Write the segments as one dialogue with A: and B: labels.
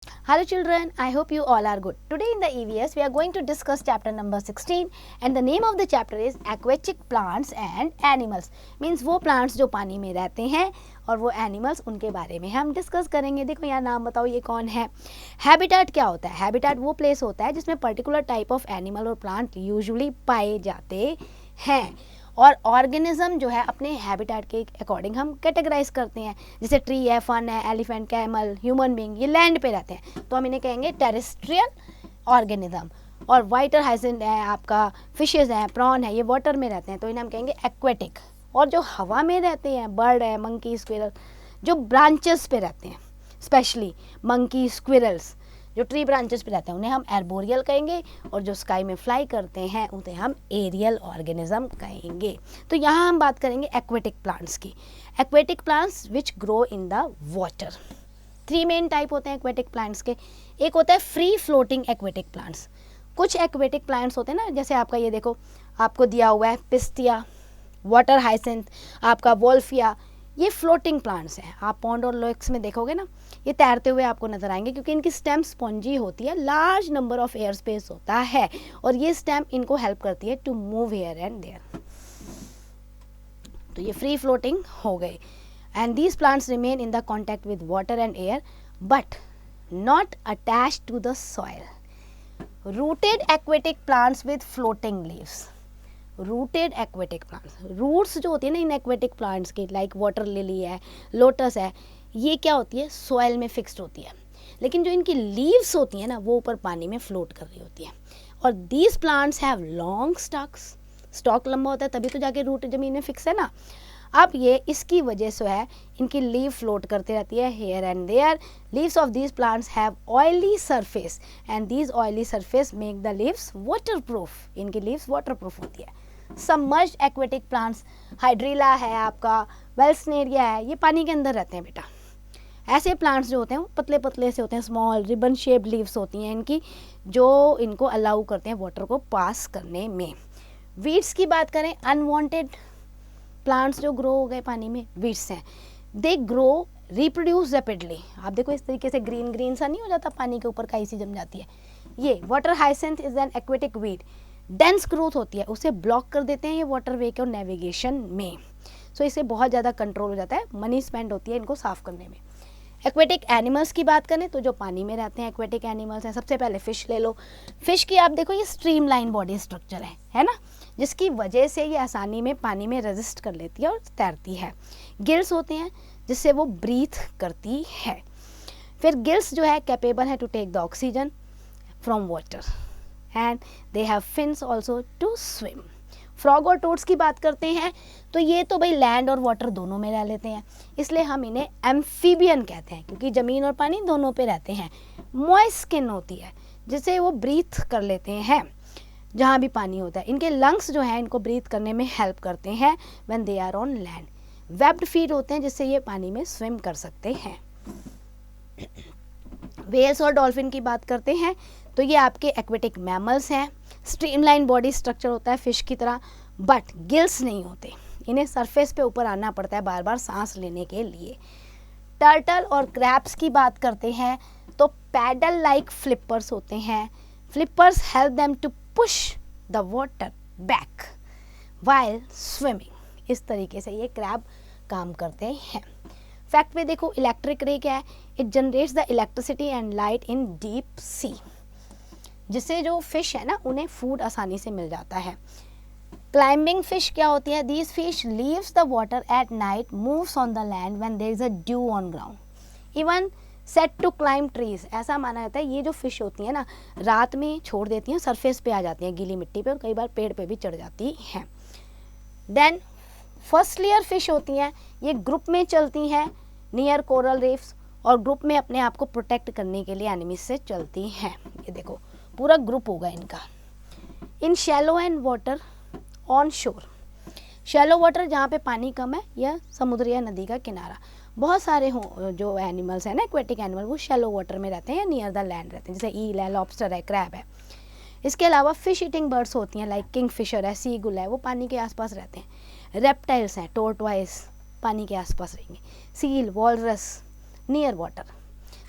A: Hello children, I hope you all are good. Today in the EVS we are going to discuss chapter number 16 and the name of the chapter is aquatic plants and animals. Means वो plants जो पानी में रहते हैं और वो animals उनके बारे में हम डिस्कस करेंगे. देखो यहाँ नाम बताओ ये कौन है. हैबिटेट क्या होता है? हैबिटेट वो प्लेस होता है जिसमें पर्टिकुलर टाइप ऑफ एनिमल और प्लांट यूजुअली पाए जाते हैं और ऑर्गेनिज्म जो है अपने हैबिटेट के अकॉर्डिंग हम कैटेगराइज करते हैं. जैसे ट्री है, फन है, एलिफेंट, कैमल, ह्यूमन बीइंग, ये लैंड पे रहते हैं तो हम इन्हें कहेंगे टेरेस्ट्रियल ऑर्गेनिज्म. और वाइटर हाइसेंट है, आपका फिशेज हैं, प्रॉन है, ये वाटर में रहते हैं तो इन्हें हम कहेंगे एक्वेटिक. और जो हवा में रहते हैं, बर्ड है, मंकी, स्क्विरल, जो ब्रांचेस पे रहते हैं, स्पेशली मंकी, स्क्विरल्स जो ट्री ब्रांचेस पे रहते हैं उन्हें हम एर्बोरियल कहेंगे और जो स्काई में फ्लाई करते हैं उन्हें हम एरियल ऑर्गेनिज्म कहेंगे. तो यहाँ हम बात करेंगे एक्वेटिक प्लांट्स की. Aquatic plants which grow in the water. 3 main type होते हैं एक्वेटिक प्लांट्स के. एक होता है फ्री फ्लोटिंग एक्वेटिक प्लांट्स. कुछ एक्वेटिक प्लांट्स होते हैं ना, जैसे आपका ये देखो आपको दिया हुआ है पिस्टिया, वाटर हाइसेंथ, आपका वोल्फिया, ये फ्लोटिंग प्लांट्स हैं. आप पॉन्ड और लेक्स में देखोगे ना ये तैरते हुए आपको नजर आएंगे क्योंकि इनकी स्टेम स्पॉन्जी होती है, large number of air space होता है और ये स्टेम इनको हेल्प करती है to move here and there. तो ये फ्री फ्लोटिंग हो गए. And these plants remain in the contact with water and air but not attached to the soil. Rooted aquatic plants with floating leaves. Rooted aquatic plants, roots जो होती है ना इन aquatic plants की, like water lily है, lotus है, ये क्या होती है सॉइल में फिक्स्ड होती है, लेकिन जो इनकी लीव्स होती हैं ना वो ऊपर पानी में फ्लोट कर रही होती है. और these plants have long stocks. Stock लंबा होता है तभी तो जाके रूट जमीन में फिक्स है ना. अब ये इसकी वजह से है इनकी लीव फ्लोट करती रहती है here and there. Leaves of these plants have oily surface and these oily surface make the leaves waterproof. इनकी लीव्स वाटर प्रूफ होती है. सबमर्ज्ड एक्वेटिक प्लांट्स, हाइड्रीला है, आपका वेल्सनेरिया है, ये पानी के अंदर रहते हैं बेटा. ऐसे प्लांट्स जो होते हैं वो पतले पतले से होते हैं, स्मॉल रिबन शेप्ड लीव्स होती हैं इनकी, जो इनको अलाउ करते हैं वाटर को पास करने में. वीड्स की बात करें, अनवांटेड प्लांट्स जो ग्रो हो गए पानी में, वीड्स हैं. They grow reproduce rapidly. आप देखो इस तरीके से ग्रीन ग्रीन सा नहीं हो जाता, पानी के ऊपर काई सी जम जाती है. ये water hyacinth is an aquatic weed. Dense growth होती है, उसे ब्लॉक कर देते हैं ये वाटर वे के और नेविगेशन में. सो इससे बहुत ज़्यादा कंट्रोल हो जाता है, मनी स्पेंड होती है इनको साफ करने में. एक्वेटिक एनिमल्स की बात करें तो जो पानी में रहते हैं एक्वेटिक एनिमल्स हैं, सबसे पहले फ़िश ले लो. फ़िश की आप देखो ये स्ट्रीमलाइन बॉडी स्ट्रक्चर है ना, जिसकी वजह से ये आसानी में पानी में रेजिस्ट कर लेती है और तैरती है. गिल्स होते हैं जिससे वो ब्रीथ करती है. फिर गिल्स जो है कैपेबल है to take the oxygen from water and they have fins also to swim. Frog और टोड्स की बात करते हैं तो ये तो भाई लैंड और वाटर दोनों में रह लेते हैं, इसलिए हम इन्हें एम्फीबियन कहते हैं क्योंकि ज़मीन और पानी दोनों पे रहते हैं. मॉइस्ट स्किन होती है जिससे वो ब्रीथ कर लेते हैं जहाँ भी पानी होता है. इनके लंग्स जो हैं इनको ब्रीथ करने में हेल्प करते हैं when they are on land. Webbed feet होते हैं जिससे ये पानी में स्विम कर सकते हैं. व्हेल्स और डॉल्फिन की बात करते हैं तो ये आपके एक्वेटिक मैमल्स हैं. स्ट्रीमलाइन बॉडी स्ट्रक्चर होता है फिश की तरह, बट गिल्स नहीं होते. इन्हें सरफेस पे ऊपर आना पड़ता है बार बार सांस लेने के लिए. टर्टल और क्रैब्स की बात करते हैं तो पैडल लाइक फ्लिपर्स होते हैं. Flippers help them to push the water back while swimming. इस तरीके से ये क्रैब काम करते हैं. फैक्ट में देखो इलेक्ट्रिक रे क्या है, it generates the electricity and light in deep sea, जिससे जो फिश है ना उन्हें फूड आसानी से मिल जाता है. क्लाइंबिंग फिश क्या होती है, these fish leaves the water at night, moves on the land when there is a dew on ground, even set to climb trees. ऐसा माना जाता है ये जो फिश होती है ना रात में छोड़ देती हैं, सरफेस पे आ जाती हैं गीली मिट्टी पे और कई बार पेड़ पे भी चढ़ जाती हैं. देन फर्स्ट लेयर फिश होती हैं, ये ग्रुप में चलती हैं नियर कोरल रीफ्स और ग्रुप में अपने आप को प्रोटेक्ट करने के लिए एनिमीज से चलती हैं. ये देखो पूरा ग्रुप होगा इनका. In shallow and water on shore. Shallow water जहाँ पे पानी कम है या समुद्र या नदी का किनारा, बहुत सारे हो जो एनिमल्स हैं ना एक्वेटिक एनिमल वो शैलो वाटर में रहते हैं या नियर द लैंड रहते हैं, जैसे ईल है, लॉबस्टर है, क्रैब है. इसके अलावा फिश ईटिंग बर्ड्स होती हैं लाइक किंग फिशर है, सीगुल है, वो पानी के आसपास रहते हैं. रेप्टाइल्स हैं, टोर्टवाइस पानी के आसपास रहेंगे. Seal, walrus near water.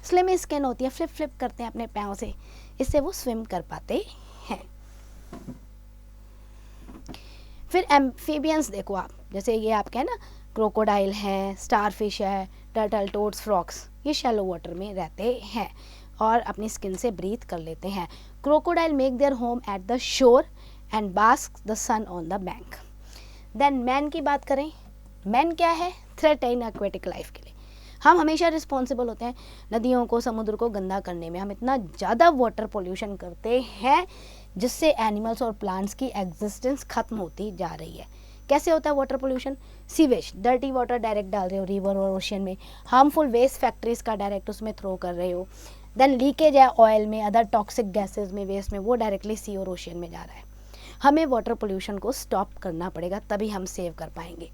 A: Slim skin होती है, फ्लिप फ्लिप करते हैं अपने पैरों से, इससे वो स्विम कर पाते हैं। फिर एम्फीबियंस देखो आप, जैसे ये आपके है ना क्रोकोडाइल है, स्टारफिश है, टर्टल, टोड्स, फ्रॉक्स, ये शैलो वाटर में रहते हैं और अपनी स्किन से ब्रीथ कर लेते हैं। Crocodile make their home at the shore and bask the sun on the bank. Then man की बात करें, मैन क्या है, थ्रेट इन एक्वेटिक लाइफ के लिए। हम हमेशा रिस्पॉन्सिबल होते हैं नदियों को, समुद्र को गंदा करने में। हम इतना ज़्यादा वाटर पोल्यूशन करते हैं जिससे एनिमल्स और प्लांट्स की एग्जिस्टेंस खत्म होती जा रही है। कैसे होता है water pollution? Sewage, dirty water direct डाल रहे हो रिवर और ओशियन में, हार्मफुल वेस्ट फैक्ट्रीज का डायरेक्ट उसमें थ्रो कर रहे हो। देन लीकेज है ऑयल में, अदर टॉक्सिक गैसेज में, वेस्ट में, वो डायरेक्टली सी और ओशियन में जा रहा है। हमें वाटर पोल्यूशन को स्टॉप करना पड़ेगा, तभी हम सेव कर पाएंगे।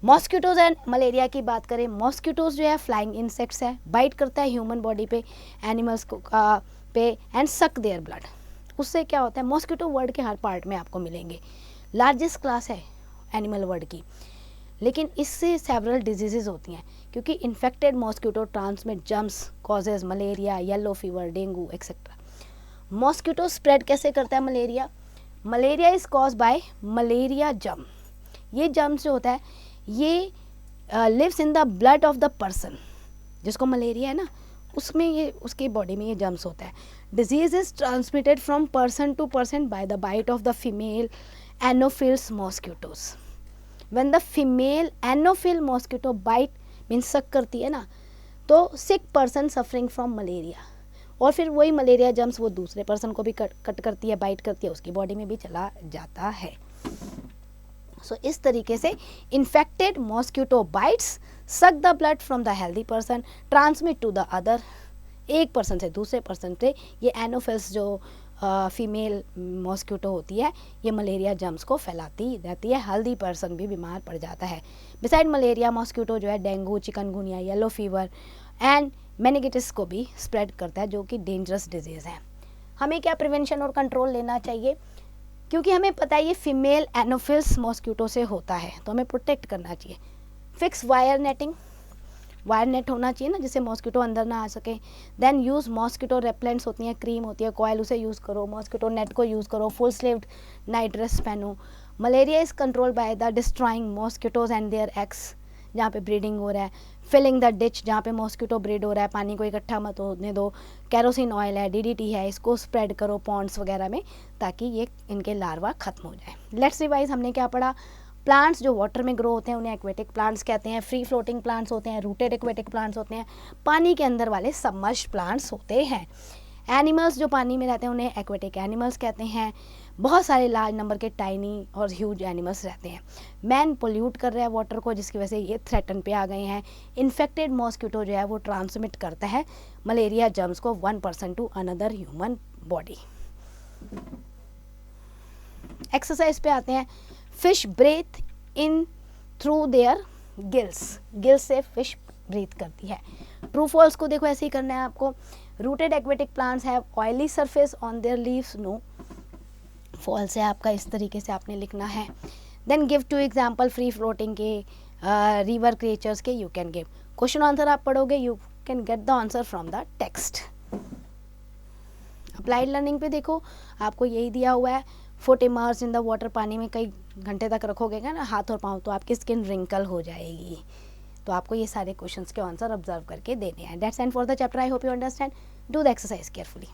A: मॉस्किटोज एंड मलेरिया की बात करें, मॉस्किटोज जो है फ्लाइंग इंसेक्ट्स है, बाइट करता है ह्यूमन बॉडी पे, एनिमल्स को पे एंड सक देयर ब्लड। उससे क्या होता है, मॉस्किटो वर्ल्ड के हर पार्ट में आपको मिलेंगे, लार्जेस्ट क्लास है एनिमल वर्ल्ड की, लेकिन इससे सेवरल डिजीजेज होती हैं क्योंकि infected mosquito transmit germs causes malaria, yellow fever, dengue etcetera. Mosquito spread कैसे करता है malaria? Malaria is cause by malaria germ. ये जर्म्स जो होता है ये lives in the blood of the person, जिसको मलेरिया है ना, उसमें ये उसकी बॉडी में ये जर्म्स होता है। Disease is transmitted from person to person by the bite of the female anopheles mosquitoes. When the female anopheles mosquito bite means suck करती है ना, तो sick person suffering from malaria, और फिर वही मलेरिया जर्म्स वो दूसरे पर्सन को भी कट करती है, बाइट करती है, उसकी बॉडी में भी चला जाता है। सो इस तरीके से infected mosquito bites suck the blood from the healthy person, transmit to the other, एक पर्सन से दूसरे पर्सन पे ये एनोफिल्स जो फीमेल मॉस्किटो होती है ये मलेरिया जर्म्स को फैलाती रहती है, हेल्दी पर्सन भी बीमार पड़ जाता है। बिसाइड मलेरिया मॉस्किटो जो है dengue, chikungunya, yellow fever and meningitis को भी स्प्रेड करता है, जो कि डेंजरस डिजीज़ है। हमें क्या प्रिवेंशन और कंट्रोल लेना चाहिए? क्योंकि हमें पता है ये फीमेल एनोफिल्स मॉस्किटो से होता है, तो हमें प्रोटेक्ट करना चाहिए। Fix wire netting, wire net होना चाहिए ना, जिससे मॉस्किटो अंदर ना आ सके। देन यूज़ मॉस्किटो रेपेलेंट्स होती हैं, क्रीम होती है, कॉयल, उसे यूज़ करो। मॉस्किटो नेट को यूज़ करो। फुल स्लीव्ड नाइट ड्रेस पहनो। Malaria is control by the destroying mosquitoes and their eggs, जहाँ पे ब्रीडिंग हो रहा है। फिलिंग द डिच, जहाँ पे मॉस्किटो ब्रीड हो रहा है, पानी को इकट्ठा मत होने दो। कैरोसिन ऑयल है, डीडीटी है, इसको स्प्रेड करो पॉन्ड्स वगैरह में, ताकि ये इनके लार्वा खत्म हो जाए। लेट्स रिवाइज, हमने क्या पढ़ा? प्लांट्स जो वाटर में ग्रो होते हैं उन्हें एक्वेटिक प्लांट्स कहते हैं। फ्री फ्लोटिंग प्लांट्स होते हैं, रूटेड एक्वेटिक प्लांट्स होते हैं, पानी के अंदर वाले सबमर्ज्ड प्लांट्स होते हैं। एनिमल्स जो पानी में रहते हैं उन्हें एक्वेटिक एनिमल्स कहते हैं। बहुत सारे लार्ज नंबर के टाइनी और ह्यूज एनिमल्स रहते हैं। मैन पोल्यूट कर रहा है वाटर को, जिसकी वजह से ये थ्रेटन पे आ गए हैं। इन्फेक्टेड मॉस्किटो जो है वो ट्रांसमिट करता है मलेरिया जर्म्स को one person to another human body. Exercise पे आते हैं। Fish breathe in through their gills, gills से फिश ब्रीथ करती है। ट्रू फॉल्स को देखो ऐसे ही करना है आपको। Rooted aquatic plants have oily surface on their leaves, no. False है आपका, इस तरीके से आपने लिखना है। Then give two example free floating के, रिवर क्रिएचर्स के you can give. Question answer आप पढ़ोगे, you can get the answer from the text. Applied learning पे देखो आपको यही दिया हुआ है। Foot immerse in the water, पानी में कई घंटे तक रखोगे ना हाथ और पाँव, तो आपकी स्किन रिंकल हो जाएगी। तो आपको ये सारे क्वेश्चंस के आंसर ऑब्जर्व करके देने हैं। That's and for the chapter. I hope you understand. Do the exercise carefully.